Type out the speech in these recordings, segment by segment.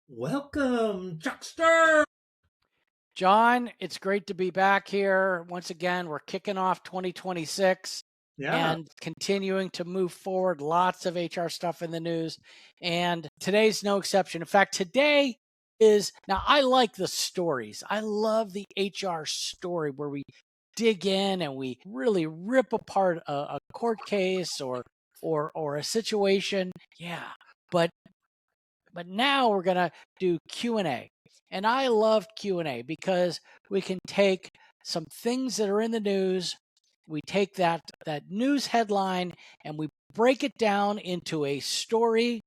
Welcome, Chuckster. John, it's great to be back here. Once again, we're kicking off 2026 and continuing to move forward. Lots of HR stuff in the news. And today's no exception. In fact, today now I like the stories. I love the HR story where we dig in and we really rip apart a court case or a situation. Yeah. But now we're going to do Q&A. And I love Q&A because we can take some things that are in the news, we take that news headline and we break it down into a story,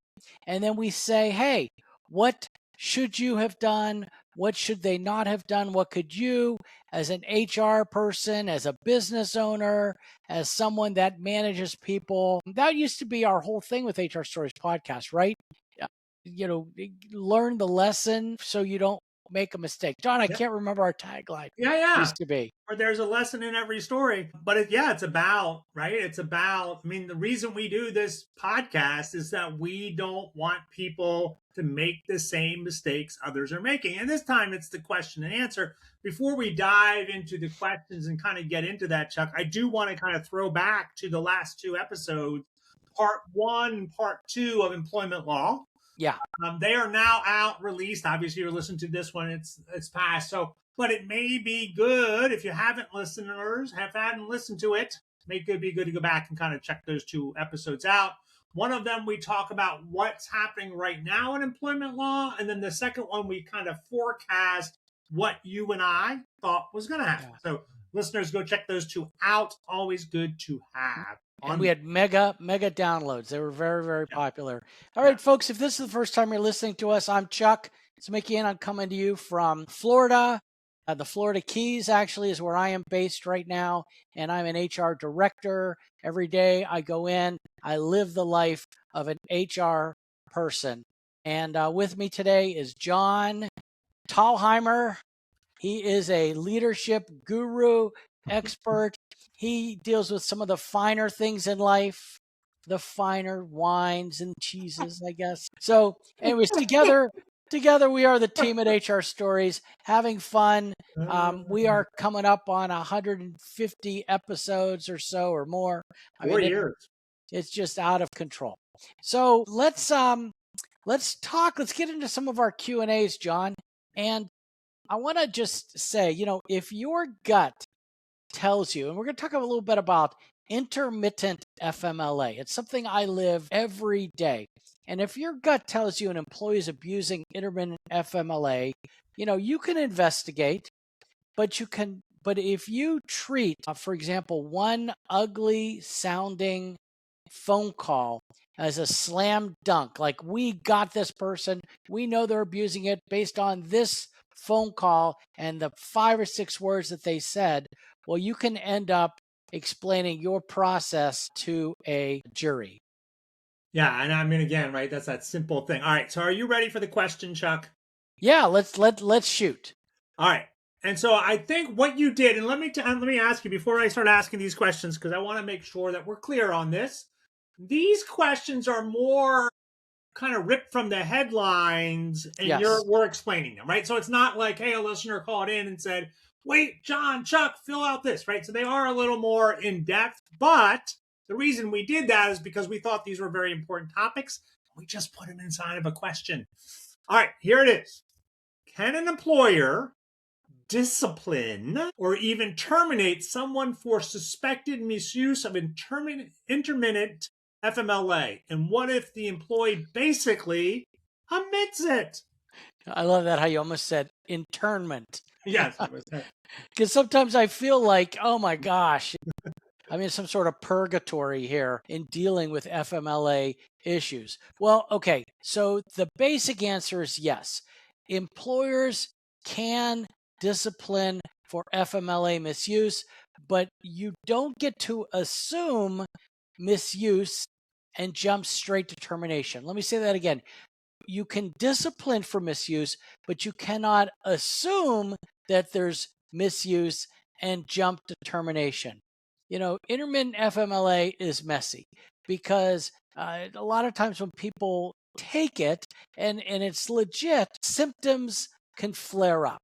and then we say, hey, what should you have done? What should they not have done? What could you, as an HR person, as a business owner, as someone that manages people? That used to be our whole thing with HR Stories podcast, right? Learn the lesson so you don't make a mistake. John, I can't remember our tagline. Used to be. Or there's a lesson in every story. But it's about, right? It's about, the reason we do this podcast is that we don't want people to make the same mistakes others are making. And this time it's the question and answer. Before we dive into the questions and kind of get into that, Chuck, I do want to kind of throw back to the last two episodes, part 1, part 2 of employment law. Yeah. They are now out, released. Obviously, you're listening to this one. It's past. So, but it may be good if you haven't listened to it. May be good to go back and kind of check those two episodes out. One of them, we talk about what's happening right now in employment law. And then the second one, we kind of forecast what you and I thought was going to happen. Yeah. So listeners, go check those two out. Always good to have. And we had mega downloads. They were very, very popular. All right, folks, if this is the first time you're listening to us, I'm Chuck. It's Mickey, and I'm coming to you from Florida. The Florida Keys actually is where I am based right now, and I'm an HR director. Every day I go in, I live the life of an HR person. And with me today is John Thalheimer. He is a leadership guru, expert. He deals with some of the finer things in life, the finer wines and cheeses, I guess. So anyways, together we are the team at HR Stories, having fun. We are coming up on 150 episodes or so or more. 4 years. It's just out of control. So let's talk. Let's get into some of our Q&As, John. And I want to just say, if your gut tells you, and we're going to talk a little bit about intermittent FMLA. It's something I live every day. And if your gut tells you an employee is abusing intermittent FMLA, you can investigate, but if you treat, for example, one ugly sounding phone call as a slam dunk, like we got this person, we know they're abusing it based on this phone call and the 5 or 6 words that they said, well, you can end up explaining your process to a jury. Yeah, and again, right, that's that simple thing. All right, so are you ready for the question, Chuck? Yeah, let's shoot. All right. And so I think what you did, and let me ask you before I start asking these questions, because I want to make sure that we're clear on this. These questions are more kind of ripped from the headlines, and we're explaining them, right? So it's not like, hey, a listener called in and said, wait, John, Chuck, fill out this, right? So they are a little more in depth, but the reason we did that is because we thought these were very important topics. We just put them inside of a question. All right, here it is. Can an employer discipline or even terminate someone for suspected misuse of intermittent FMLA? And what if the employee basically admits it? I love that how you almost said internment. Yes. Because sometimes I feel like, oh my gosh, I'm in some sort of purgatory here in dealing with FMLA issues. Well, okay, so the basic answer is yes. Employers can discipline for FMLA misuse, but you don't get to assume misuse and jump straight to termination. Let me say that again. You can discipline for misuse, but you cannot assume that there's misuse and jump to termination. Intermittent FMLA is messy because a lot of times when people take it and it's legit, symptoms can flare up.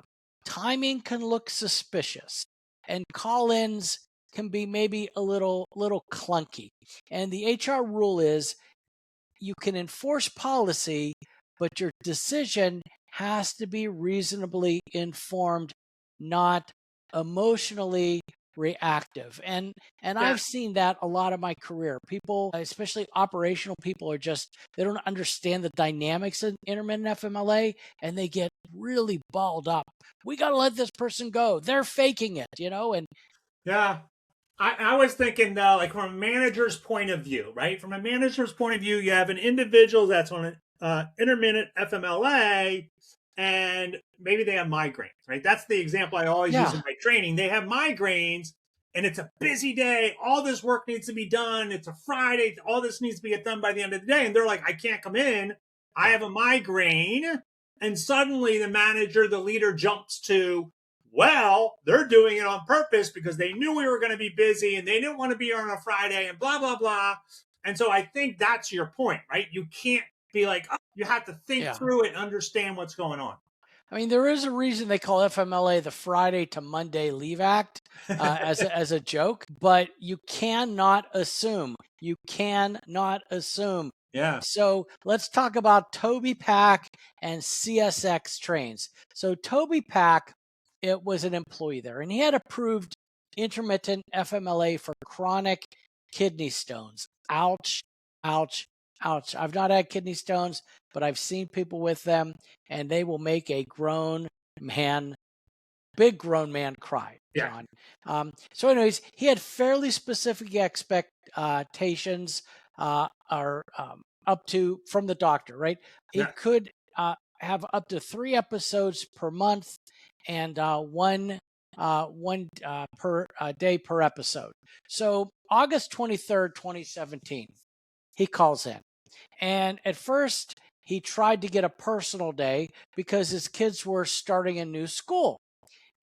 Timing can look suspicious, and call-ins can be maybe a little clunky. And the HR rule is you can enforce policy, but your decision has to be reasonably informed, not emotionally reactive. And I've seen that a lot of my career. People, especially operational people, are just, they don't understand the dynamics of intermittent FMLA, and they get really balled up. We got to let this person go. They're faking it, and yeah. I was thinking though, like from a manager's point of view, right? From a manager's point of view, you have an individual that's on an intermittent FMLA, and maybe they have migraines, right? That's the example I always use in my training. They have migraines, and it's a busy day. All this work needs to be done. It's a Friday. All this needs to be done by the end of the day. And they're like, I can't come in. I have a migraine. And suddenly the manager, the leader jumps to, well, they're doing it on purpose because they knew we were going to be busy and they didn't want to be here on a Friday and blah, blah, blah. And so I think that's your point, right? You can't be like, oh, you have to think through it and understand what's going on. I mean, there is a reason they call FMLA the Friday to Monday Leave Act as a joke, but you cannot assume. You cannot assume. Yeah. So let's talk about Toby Pack and CSX trains. So Toby Pack, it was an employee there, and he had approved intermittent FMLA for chronic kidney stones. Ouch, ouch, ouch. I've not had kidney stones, but I've seen people with them, and they will make a big grown man cry, John. Yeah. So anyways, he had fairly specific expectations up to from the doctor, right? He could have up to 3 episodes per month and one per day per episode. So August 23rd, 2017, he calls in. And at first, he tried to get a personal day because his kids were starting a new school.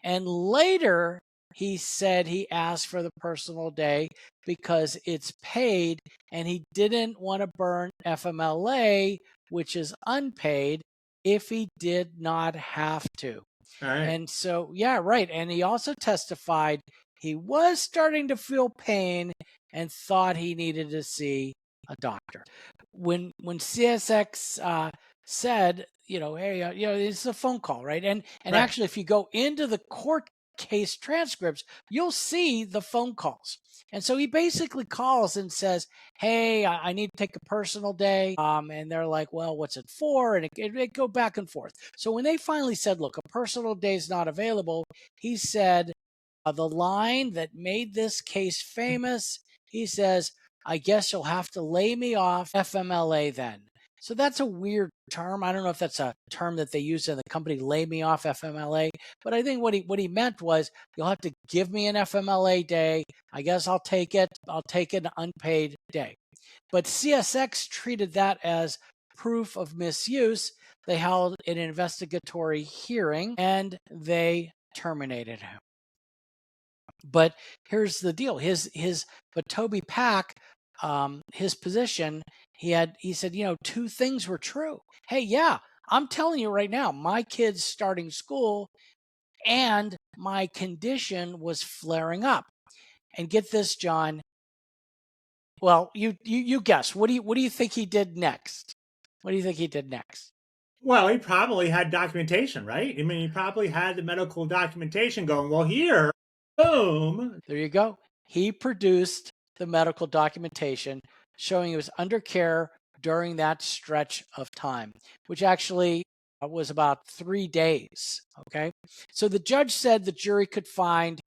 And later, he said he asked for the personal day because it's paid and he didn't want to burn FMLA, which is unpaid, if he did not have to. All right. And so, yeah, right. And he also testified he was starting to feel pain and thought he needed to see a doctor. When CSX said, hey, it's a phone call, right? And actually, if you go into the court case transcripts, you'll see the phone calls. And so he basically calls and says, hey, I need to take a personal day. And they're like, well, what's it for? And it go back and forth. So when they finally said, look, a personal day is not available, he said the line that made this case famous, he says, I guess you'll have to lay me off FMLA then. So that's a weird term. I don't know if that's a term that they use in the company, lay me off FMLA. But I think what he meant was, you'll have to give me an FMLA day. I guess I'll take it. I'll take an unpaid day. But CSX treated that as proof of misuse. They held an investigatory hearing and they terminated him. But here's the deal. But Toby Pack, his position, he said, 2 things were true. Hey, yeah, I'm telling you right now, my kid's starting school and my condition was flaring up. And get this, John. Well, you guess. What do you think he did next? What do you think he did next? Well, he probably had documentation, right? I mean, he probably had the medical documentation going, well, here, boom. There you go. He produced the medical documentation showing he was under care during that stretch of time, which actually was about 3 days. Okay. So the judge said the jury could find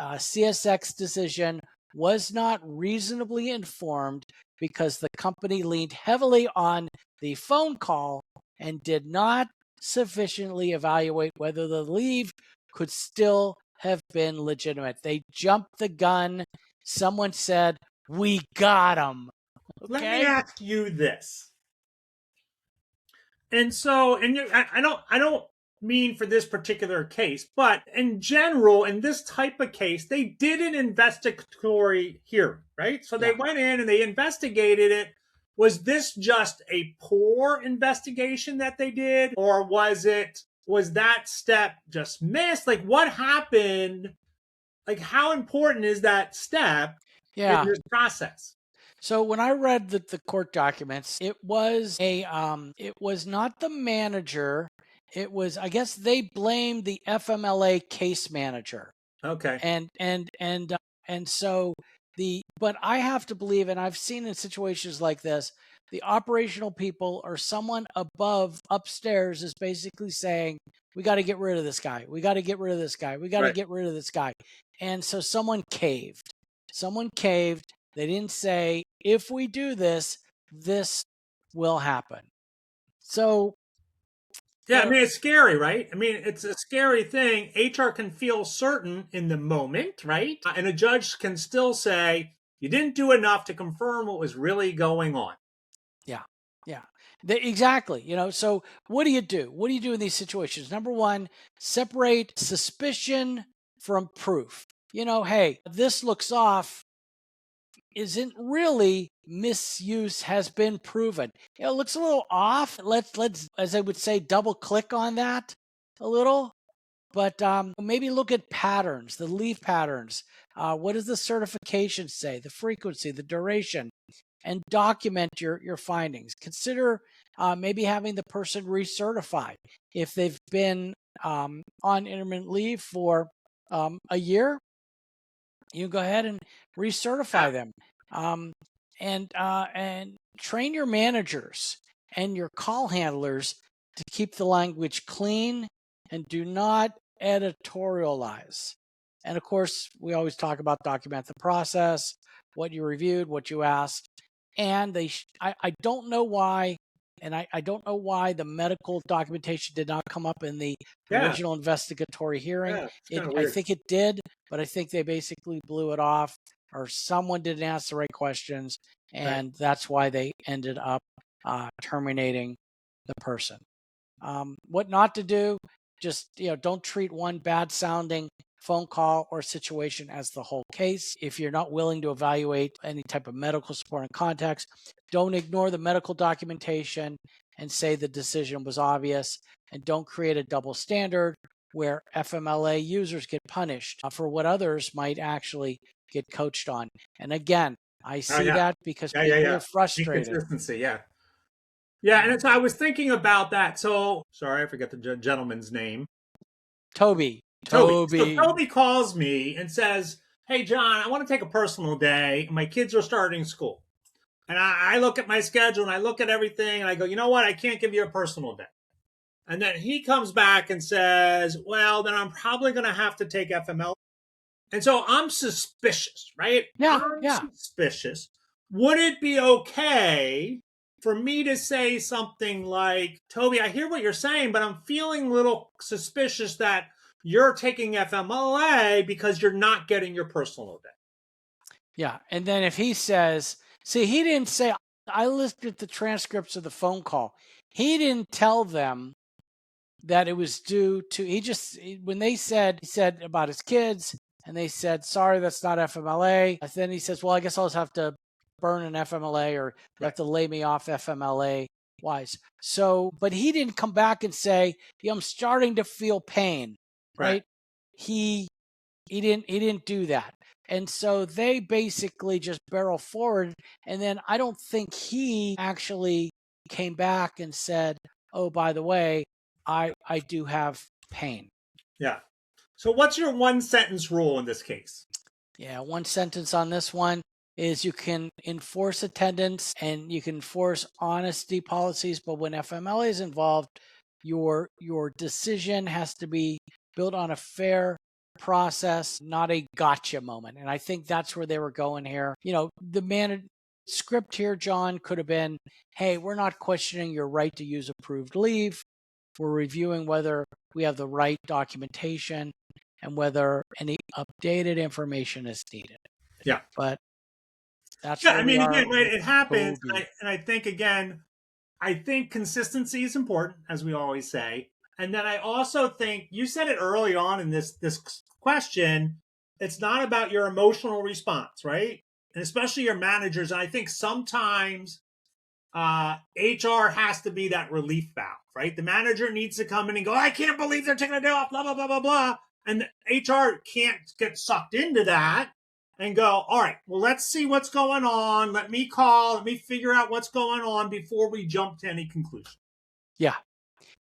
CSX decision was not reasonably informed because the company leaned heavily on the phone call and did not sufficiently evaluate whether the leave could still have been legitimate. They jumped the gun. Someone said, we got him. Okay? Let me ask you this. And so, I don't mean for this particular case, but in general, in this type of case, they did an investigatory hearing, right? So they went in and they investigated it. was this just a poor investigation that they did, or was that step just missed? Like, what happened? Like, how important is that step in this process? So when I read the court documents, it was not the manager. It was, I guess they blamed the FMLA case manager. Okay. And so but I have to believe, and I've seen in situations like this, the operational people or someone upstairs is basically saying, we got to get rid of this guy. We got to get rid of this guy. We got to get rid of this guy. And so someone caved. They didn't say, if we do this, this will happen. So yeah, I mean, it's scary, right? I mean, it's a scary thing. HR can feel certain in the moment, right? And a judge can still say, you didn't do enough to confirm what was really going on. Yeah, exactly. So what do you do? What do you do in these situations? Number one, separate suspicion from proof. Hey, this looks off. Isn't really misuse has been proven. It looks a little off. Let's, as I would say, double click on that a little. But maybe look at patterns, the leave patterns. What does the certification say? The frequency, the duration, and document your findings. Consider maybe having the person recertified. If they've been on intermittent leave for a year, you go ahead and recertify them. And train your managers and your call handlers to keep the language clean and do not editorialize. And of course, we always talk about document the process, what you reviewed, what you asked. And I don't know why, and I don't know why the medical documentation did not come up in the original investigatory hearing. I think it did, but I think they basically blew it off, or someone didn't ask the right questions, and that's why they ended up terminating the person. What not to do, just don't treat one bad sounding phone call or situation as the whole case. If you're not willing to evaluate any type of medical support and context, don't ignore the medical documentation and say the decision was obvious, and don't create a double standard where FMLA users get punished for what others might actually get coached on. And again, I see that because people are frustrated. Inconsistency, yeah, and so I was thinking about that. So, sorry, I forget the gentleman's name. Toby. So Toby calls me and says, hey, John, I want to take a personal day. My kids are starting school. And I look at my schedule and I look at everything and I go, you know what? I can't give you a personal day. And then he comes back and says, well, then I'm probably going to have to take FMLA. And so I'm suspicious, right? I'm suspicious. Would it be okay for me to say something like, Toby, I hear what you're saying, but I'm feeling a little suspicious that you're taking FMLA because you're not getting your personal day? Yeah. And then if he says, see, he didn't say, I looked at the transcripts of the phone call. He didn't tell them that it was due to, when they said, he said about his kids, and they said, sorry, that's not FMLA. And then he says, well, I guess I'll just have to burn an FMLA, or you have to lay me off FMLA wise. So, but he didn't come back and say, I'm starting to feel pain, right? He didn't do that. And so they basically just barrel forward. And then I don't think he actually came back and said, oh, by the way, I do have pain. Yeah. So what's your one sentence rule in this case? Yeah, one sentence on this one is you can enforce attendance and you can enforce honesty policies, but when FMLA is involved, your decision has to be built on a fair process, not a gotcha moment. And I think that's where they were going here. The script here, John, could have been, hey, we're not questioning your right to use approved leave. We're reviewing whether we have the right documentation and whether any updated information is needed. Yeah. But that's again, right, it happens. And I think, again, I think consistency is important, as we always say. And then I also think, you said it early on in this question, it's not about your emotional response, right? And especially your managers. And I think sometimes HR has to be that relief valve, right? The manager needs to come in and go, I can't believe they're taking a day off, blah, blah, blah, blah, blah. And HR can't get sucked into that and go, all right, well, let's see what's going on. Let me figure out what's going on before we jump to any conclusion. Yeah,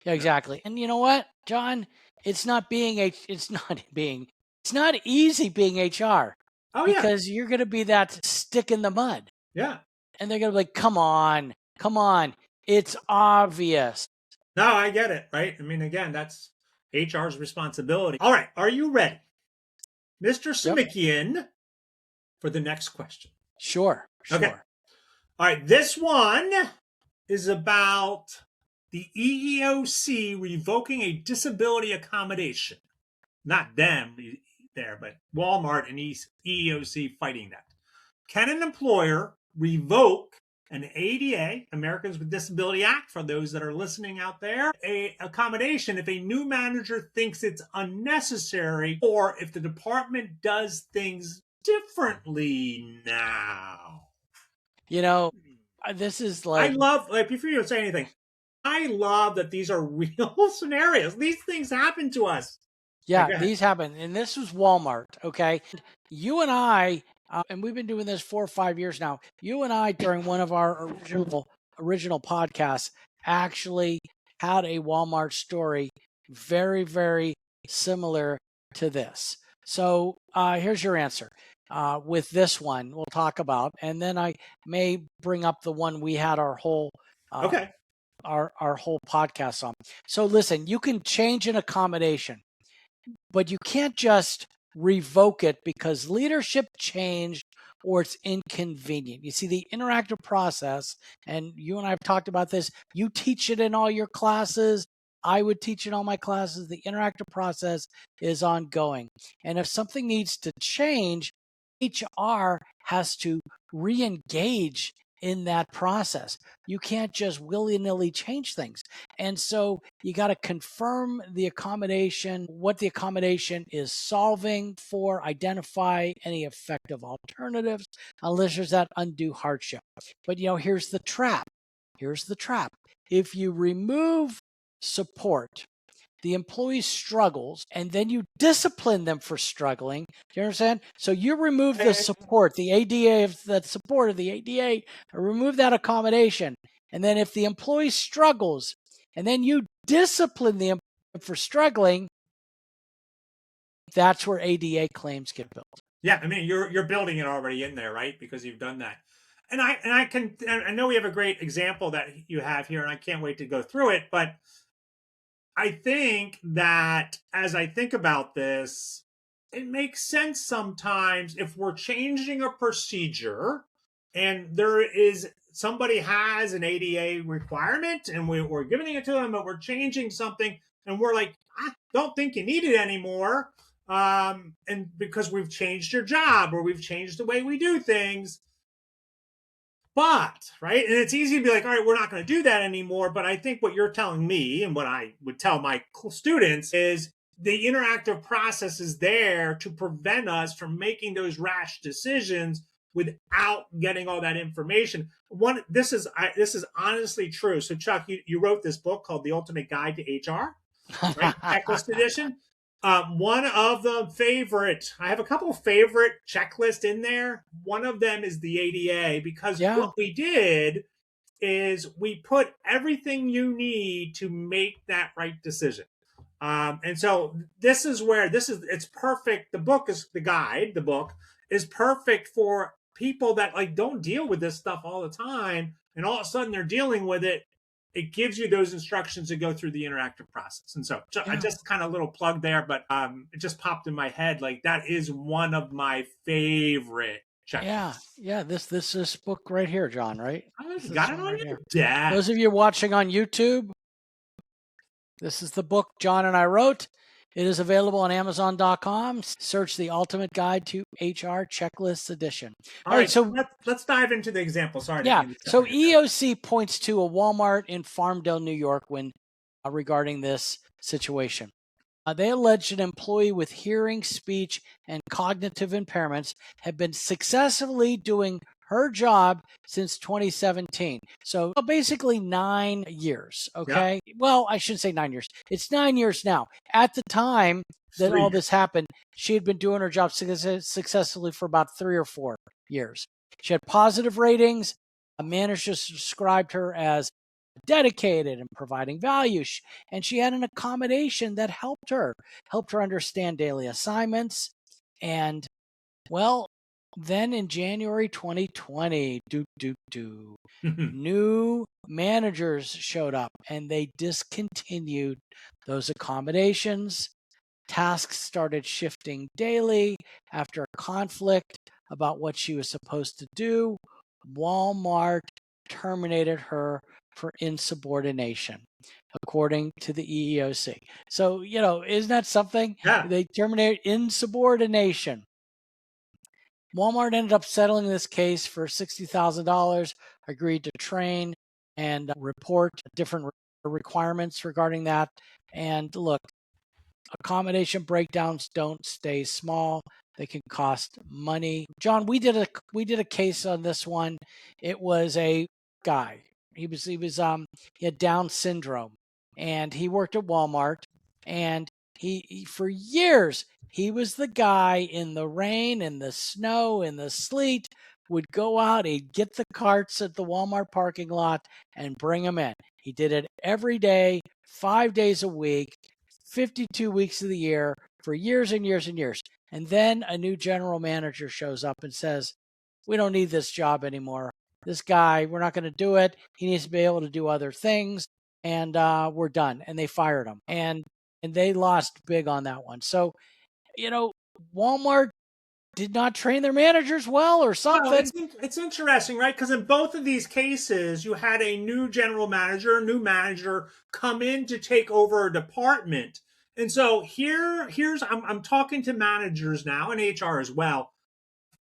exactly. And you know what, John? It's not easy being HR. Oh, because you're going to be that stick in the mud. Yeah. And they're going to be like, come on. It's obvious. No, I get it, right? I mean, again, that's HR's responsibility. All right. Are you ready, Mr. Simikian, for the next question? Sure. Okay. All right. This one is about the EEOC revoking a disability accommodation. Not them there, but Walmart and EEOC fighting that. Can an employer revoke an ADA, Americans with Disability Act, for those that are listening out there, a accommodation if a new manager thinks it's unnecessary or if the department does things differently now? You know, this is like... I love, like, before you say anything, I love that these are real scenarios. These things happen to us. Yeah, these happen. And this was Walmart, okay? You and I, and we've been doing this 4 or 5 years now, you and I, during one of our original podcasts, actually had a Walmart story very, very similar to this. So here's your answer. With this one, we'll talk about, and then I may bring up the one we had our whole our whole podcast on. So listen, you can change an accommodation, but you can't just revoke it because leadership changed or it's inconvenient. You see, the interactive process, and you and I have talked about this, you teach it in all your classes. I would teach in all my classes. The interactive process is ongoing. And if something needs to change, HR has to re-engage in that process. You can't just willy-nilly change things. And so you got to confirm the accommodation, what the accommodation is solving for, identify any effective alternatives, unless there's that undue hardship. But here's the trap. If you remove support, the employee struggles, and then you discipline them for struggling. Do you understand? So you remove the support, the ADA, that support of the ADA, or remove that accommodation. And then if the employee struggles, and then you discipline them for struggling, that's where ADA claims get built. Yeah, I mean, you're building it already in there, right? Because you've done that. And I know we have a great example that you have here, and I can't wait to go through it, but I think that as I think about this, it makes sense sometimes if we're changing a procedure and somebody has an ADA requirement and we're giving it to them, but we're changing something and we're like, I don't think you need it anymore. And because we've changed your job or we've changed the way we do things. But, right, and it's easy to be like, all right, we're not going to do that anymore. But I think what you're telling me and what I would tell my students is the interactive process is there to prevent us from making those rash decisions without getting all that information. This is honestly true. So, Chuck, you wrote this book called The Ultimate Guide to HR, right? Checklist edition. One of the I have a couple favorite checklists in there. One of them is the ADA, because what we did is we put everything you need to make that right decision. And so it's perfect. The book is perfect for people that like don't deal with this stuff all the time. And all of a sudden they're dealing with it. It gives you those instructions to go through the interactive process. And so I just kind of little plug there, but it just popped in my head. Like that is one of my favorite checklists. Yeah. This book right here, John, right? You got it on your desk. Those of you watching on YouTube, this is the book John and I wrote. It is available on Amazon.com. Search The Ultimate Guide to HR Checklist Edition. All right, so let's dive into the example. Sorry. So EOC points to a Walmart in Farmdale, New York, regarding this situation. They alleged an employee with hearing, speech, and cognitive impairments had been successfully doing her job since 2017. So basically 9 years. Okay. Yeah. Well, I shouldn't say 9 years. It's 9 years now. At the time that all this happened, she had been doing her job successfully for about 3 or 4 years. She had positive ratings. Managers described her as dedicated and providing value. And she had an accommodation that helped her understand daily assignments. And well, then in January 2020, new managers showed up and they discontinued those accommodations. Tasks started shifting daily after a conflict about what she was supposed to do. Walmart terminated her for insubordination, according to the EEOC. So, isn't that something? Yeah. They terminated insubordination. Walmart ended up settling this case for $60,000, agreed to train and report different requirements regarding that. And look, accommodation breakdowns don't stay small. They can cost money. John, we did a case on this one. It was a guy. He had Down syndrome, and he worked at Walmart. And he for years he was the guy in the rain, in the snow, in the sleet, would go out, he'd get the carts at the Walmart parking lot and bring them in. He did it every day, 5 days a week, 52 weeks of the year, for years and years and years. And then a new general manager shows up and says, we don't need this job anymore. This guy, we're not going to do it. He needs to be able to do other things. And we're done. And they fired him. And they lost big on that one. So, Walmart did not train their managers well or something. Well, it's interesting, right? Because in both of these cases, you had a new general manager, a new manager come in to take over a department. And so I'm talking to managers now and HR as well.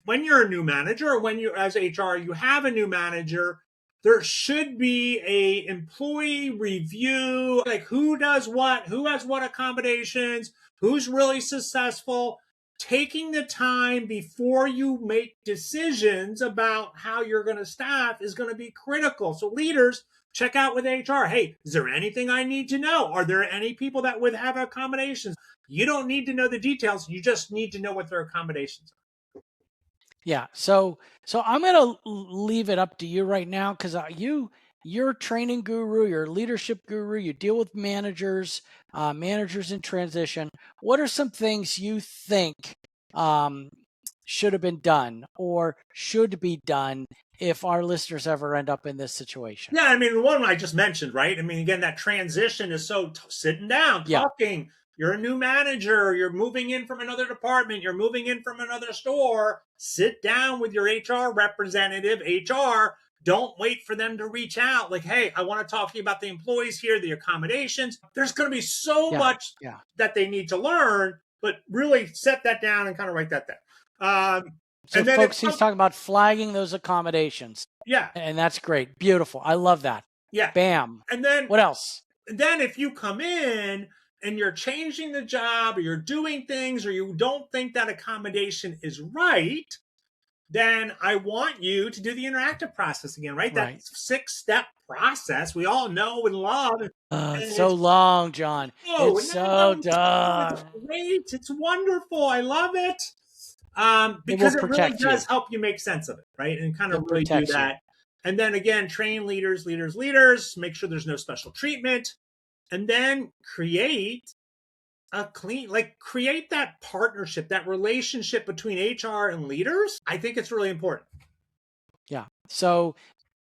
When you're a new manager, or when you as HR, you have a new manager, there should be a employee review, like who does what, who has what accommodations, who's really successful. Taking the time before you make decisions about how you're going to staff is going to be critical. So leaders, check out with HR. Hey, is there anything I need to know? Are there any people that would have accommodations? You don't need to know the details. You just need to know what their accommodations are. Yeah. So I'm going to leave it up to you right now, because you're a training guru, you're a leadership guru, you deal with managers in transition. What are some things you think should have been done or should be done if our listeners ever end up in this situation? Yeah, I mean, the one I just mentioned, right? I mean, again, that transition is so sitting down, talking. Yeah. You're a new manager. You're moving in from another department. You're moving in from another store. Sit down with your HR representative. HR, don't wait for them to reach out. Like, hey, I want to talk to you about the employees here, the accommodations. There's going to be so much that they need to learn, but really set that down and kind of write that down. So, and then folks, he's talking about flagging those accommodations. Yeah. And that's great. Beautiful. I love that. Yeah. Bam. And then what else? Then if you come in and you're changing the job, or you're doing things, or you don't think that accommodation is right, then I want you to do the interactive process again, right? That 6-step process we all know and love. It's so long, John. It's so done. It's great. It's wonderful. I love it. Because it really does help you make sense of it, right? And kind of really do that. And then again, train leaders, make sure there's no special treatment. And then create that partnership, that relationship between HR and leaders. I think it's really important. Yeah. So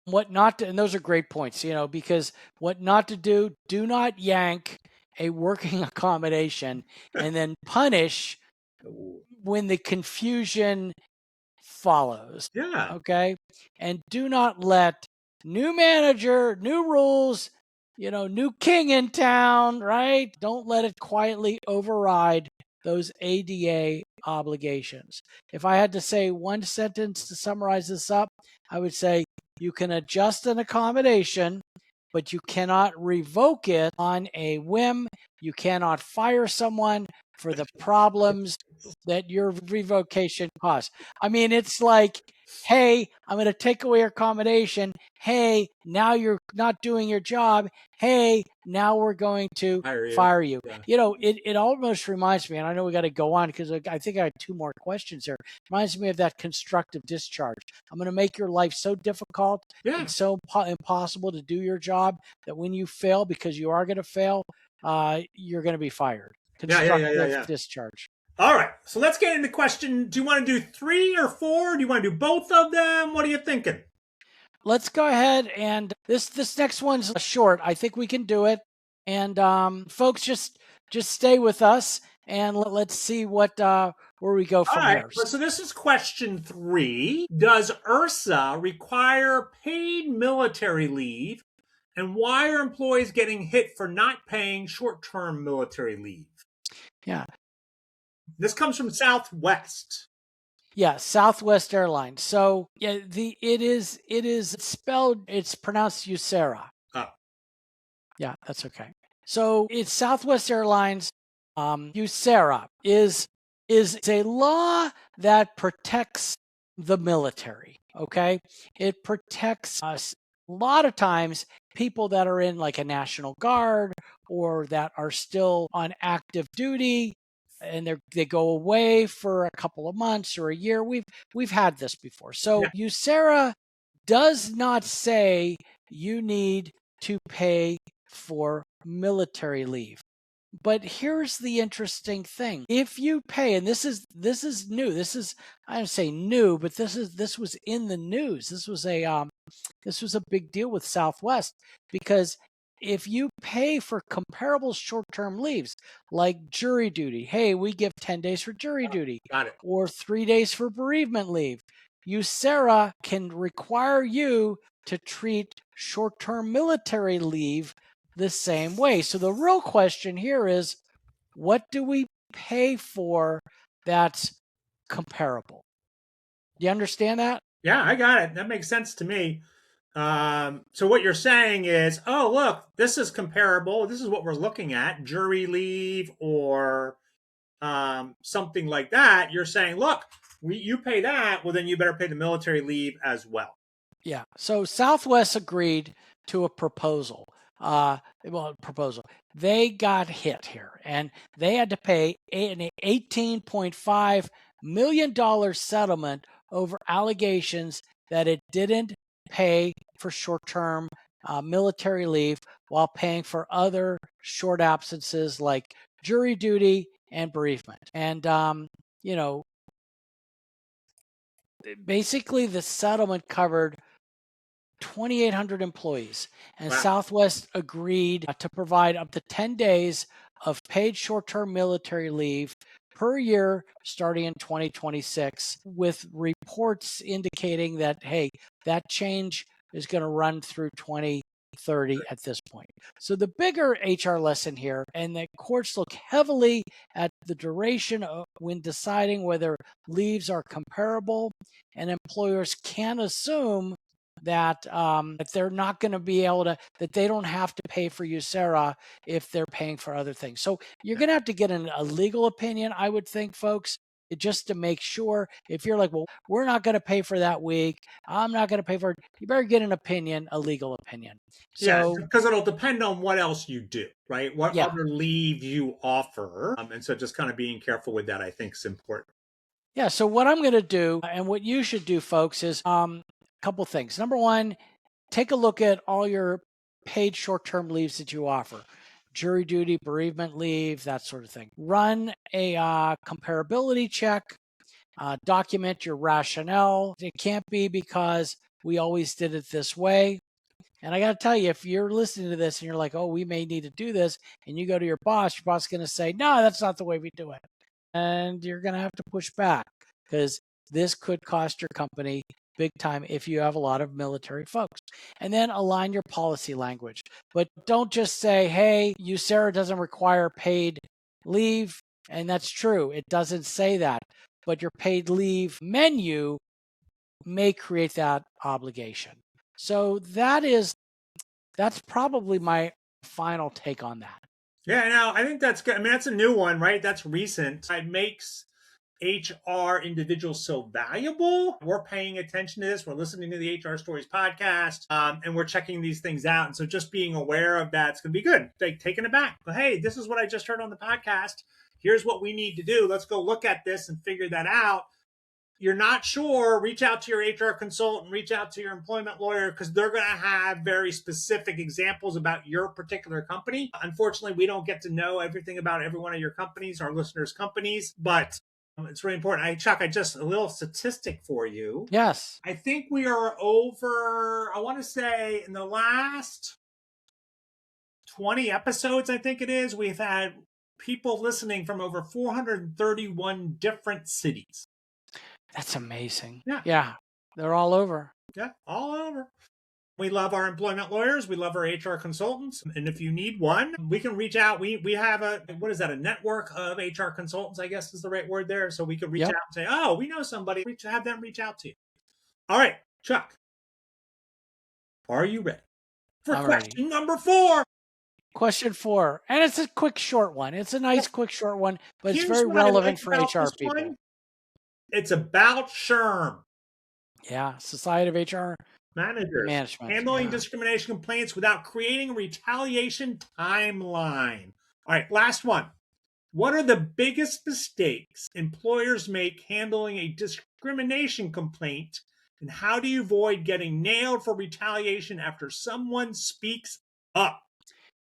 what not to, and those are great points, because what not to do not yank a working accommodation and then punish when the confusion follows. Yeah. Okay. And do not let new manager, new rules, new king in town, right? Don't let it quietly override those ADA obligations. If I had to say one sentence to summarize this up, I would say you can adjust an accommodation, but you cannot revoke it on a whim. You cannot fire someone for the problems that your revocation caused. I mean, it's like, hey, I'm going to take away your accommodation. Hey, now you're not doing your job. Hey, now we're going to fire you. Yeah. You know, it almost reminds me, and I know we got to go on because I think I had 2 more questions here. Reminds me of that constructive discharge. I'm going to make your life so difficult and so impossible to do your job that when you fail, because you are going to fail, you're going to be fired. Constructive discharge. All right, so let's get into question. Do you want to do 3 or 4? Do you want to do both of them? What are you thinking? Let's go ahead, and this next one's short. I think we can do it. And folks, just stay with us, and let's see what where we go from there. So this is question 3. Does USERRA require paid military leave? And why are employees getting hit for not paying short-term military leave? Yeah. This comes from Southwest. Yeah, Southwest Airlines. So yeah, it is spelled, it's pronounced USERRA. Oh. Yeah, that's okay. So it's Southwest Airlines. USERRA is a law that protects the military. Okay, it protects us. A lot of times, people that are in like a National Guard or that are still on active duty, and they go away for a couple of months or a year. We've had this before. So USERRA does not say you need to pay for military leave. But here's the interesting thing. If you pay, and this is new. This is, I don't say new, but this was in the news. This was a big deal with Southwest, because if you pay for comparable short-term leaves like jury duty, hey, we give 10 days for jury duty, or 3 days for bereavement leave, USERRA can require you to treat short-term military leave the same way. So the real question here is, what do we pay for that's comparable? Do you understand that? Yeah, I got it. That makes sense to me. So what you're saying is, oh, look, this is comparable. This is what we're looking at, jury leave or something like that. You're saying, look, you pay that, well, then you better pay the military leave as well. Yeah. So Southwest agreed to a proposal. They got hit here, and they had to pay an $18.5 million settlement over allegations that it didn't pay for short-term military leave while paying for other short absences like jury duty and bereavement. And, basically the settlement covered 2,800 employees, and Southwest agreed to provide up to 10 days of paid short-term military leave per year starting in 2026, with reports indicating that, hey, that change is going to run through 2030 at this point. So the bigger HR lesson here, and the courts look heavily at the duration when deciding whether leaves are comparable, and employers can assume that they're not going to be able to, that they don't have to pay for USERRA if they're paying for other things. So you're going to have to get a legal opinion, I would think, folks, just to make sure. If you're like, well, we're not going to pay for that week, I'm not going to pay for it, you better get an opinion, a legal opinion. So, because it'll depend on what else you do, right? What other leave you offer. And so just kind of being careful with that, I think, is important. Yeah, so what I'm going to do, and what you should do, folks, is couple things. Number one, take a look at all your paid short-term leaves that you offer. Jury duty, bereavement leave, that sort of thing. Run a comparability check. Document your rationale. It can't be because we always did it this way. And I got to tell you, if you're listening to this and you're like, oh, we may need to do this, and you go to your boss is going to say, no, that's not the way we do it. And you're going to have to push back, because this could cost your company big time if you have a lot of military folks. And then align your policy language. But don't just say, hey, USERRA doesn't require paid leave. And that's true. It doesn't say that. But your paid leave menu may create that obligation. So that's probably my final take on that. Yeah, no, I think that's good. I mean, that's a new one, right? That's recent. It makes HR individuals so valuable. We're paying attention to this. We're listening to the HR Stories podcast, and we're checking these things out. And so just being aware of that's going to be good. Like taking it back. But hey, this is what I just heard on the podcast. Here's what we need to do. Let's go look at this and figure that out. You're not sure, reach out to your HR consultant, reach out to your employment lawyer, because they're going to have very specific examples about your particular company. Unfortunately, we don't get to know everything about every one of your companies, our listeners' companies, but it's really important. Chuck, I just a little statistic for you. Yes. I think we are over, I want to say in the last 20 episodes, I think it is, we've had people listening from over 431 different cities. That's amazing. Yeah. Yeah. They're all over. Yeah, all over. We love our employment lawyers. We love our HR consultants. And if you need one, we can reach out. We have a network of HR consultants, I guess is the right word there. So we could reach out and say, oh, we know somebody. Have them reach out to you. All right, Chuck, are you ready for question number 4? Question 4. And it's a quick, short one. It's a nice, quick, short one, but it's very relevant for HR people. It's about SHRM. Yeah, Society of HR Managers. Handling discrimination complaints without creating a retaliation timeline. All right, last one. What are the biggest mistakes employers make handling a discrimination complaint, and how do you avoid getting nailed for retaliation after someone speaks up?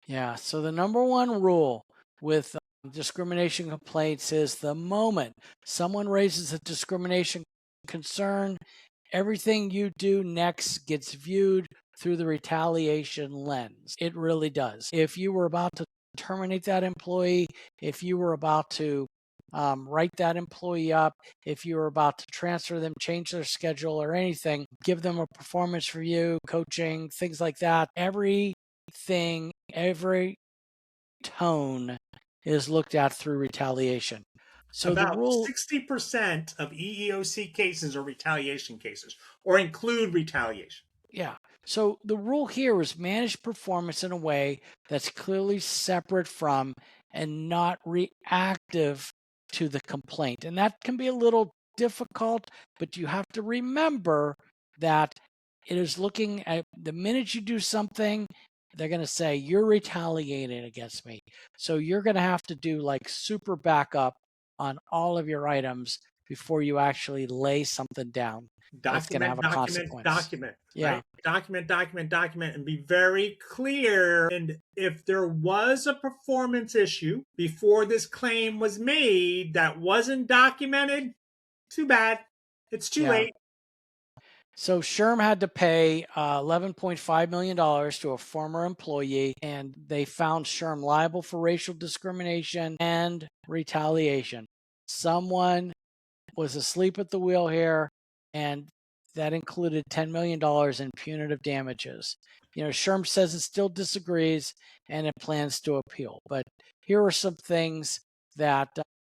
Yeah, so the number one rule with discrimination complaints is the moment someone raises a discrimination concern, everything you do next gets viewed through the retaliation lens. It really does. If you were about to terminate that employee, if you were about to write that employee up, if you were about to transfer them, change their schedule or anything, give them a performance review, coaching, things like that, every tone is looked at through retaliation. So about the rule, 60% of EEOC cases are retaliation cases or include retaliation. Yeah. So the rule here is manage performance in a way that's clearly separate from and not reactive to the complaint. And that can be a little difficult, but you have to remember that it is looking at the minute you do something, they're going to say, you're retaliating against me. So you're going to have to do like super backup on all of your items before you actually lay something down. Document. Yeah. Right? Document, and be very clear. And if there was a performance issue before this claim was made that wasn't documented, too bad. It's too late. So SHRM had to pay $11.5 million to a former employee, and they found SHRM liable for racial discrimination and retaliation. Someone was asleep at the wheel here, and that included $10 million in punitive damages. You know, SHRM says it still disagrees and it plans to appeal. But here are some things that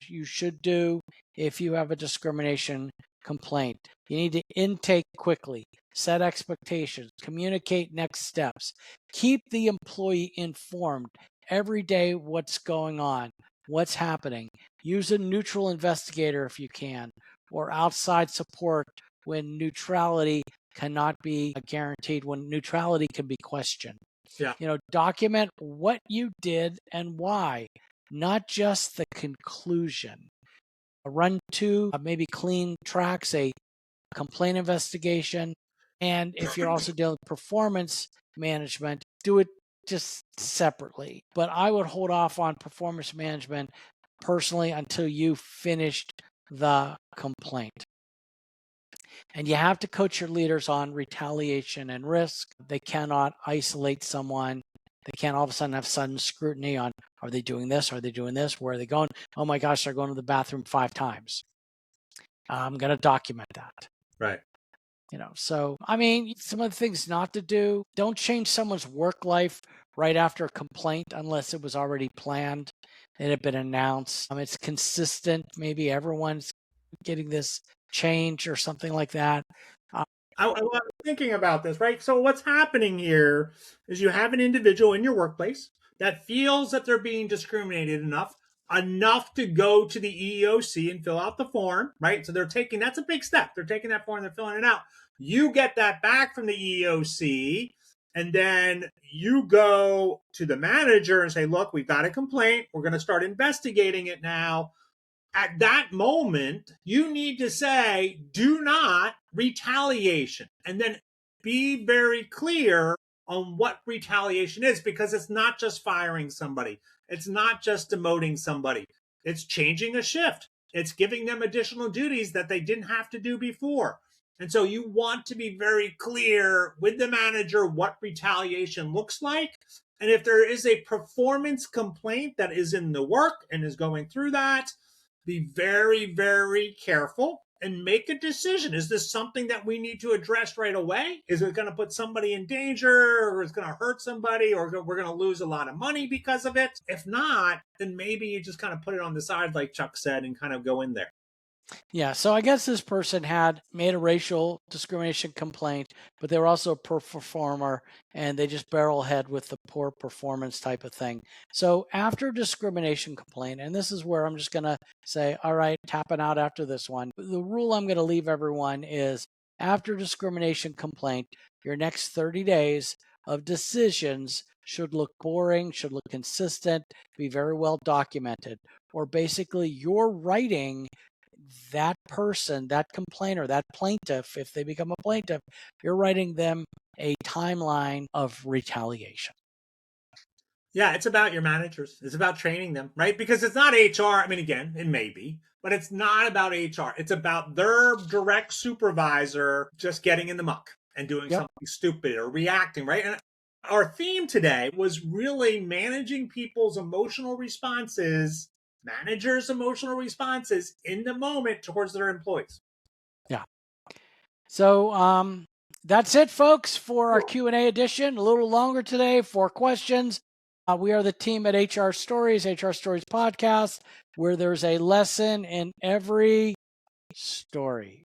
you should do if you have a discrimination complaint. You need to intake quickly, set expectations, communicate next steps, keep the employee informed every day what's going on, what's happening. Use a neutral investigator if you can, or outside support when neutrality cannot be guaranteed, when neutrality can be questioned. Yeah. You know, document what you did and why, not just the conclusion. Run 2 maybe clean tracks, a complaint investigation, and if you're also dealing with performance management, do it just separately. But I would hold off on performance management personally until you finished the complaint. And you have to coach your leaders on retaliation and risk. They cannot isolate someone. They can't all of a sudden have sudden scrutiny on, are they doing this? Are they doing this? Where are they going? Oh my gosh, they're going to the bathroom 5 times. I'm going to document that. Right. You know, so, I mean, some of the things not to do, don't change someone's work life right after a complaint unless it was already planned. It had been announced. It's consistent. Maybe everyone's getting this change or something like that. I was thinking about this, right? So what's happening here is you have an individual in your workplace, that feels that they're being discriminated enough to go to the EEOC and fill out the form, right? So that's a big step. They're taking that form, they're filling it out. You get that back from the EEOC, and then you go to the manager and say, look, we've got a complaint. We're going to start investigating it now. At that moment, you need to say, do not retaliation. And then be very clear on what retaliation is, because it's not just firing somebody. It's not just demoting somebody. It's changing a shift. It's giving them additional duties that they didn't have to do before. And so you want to be very clear with the manager what retaliation looks like. And if there is a performance complaint that is in the work and is going through that, be very, very careful and make a decision. Is this something that we need to address right away? Is it going to put somebody in danger, or is it going to hurt somebody, or we're going to lose a lot of money because of it? If not, then maybe you just kind of put it on the side, like Chuck said, and kind of go in there. Yeah, so I guess this person had made a racial discrimination complaint, but they were also a poor performer, and they just barrel ahead with the poor performance type of thing. So after discrimination complaint, and this is where I'm just going to say, all right, tapping out after this one. The rule I'm going to leave everyone is after discrimination complaint, your next 30 days of decisions should look boring, should look consistent, be very well documented, or basically you're writing that person, that complainer, that plaintiff, if they become a plaintiff, you're writing them a timeline of retaliation. Yeah, it's about your managers. It's about training them, right? Because it's not HR. I mean, again, it may be, but it's not about HR. It's about their direct supervisor just getting in the muck and doing something stupid or reacting, right? And our theme today was really managing people's emotional responses, managers' emotional responses in the moment towards their employees. Yeah. So that's it, folks, for our Q&A edition. A little longer today, 4 questions. We are the team at HR Stories Podcast, where there's a lesson in every story.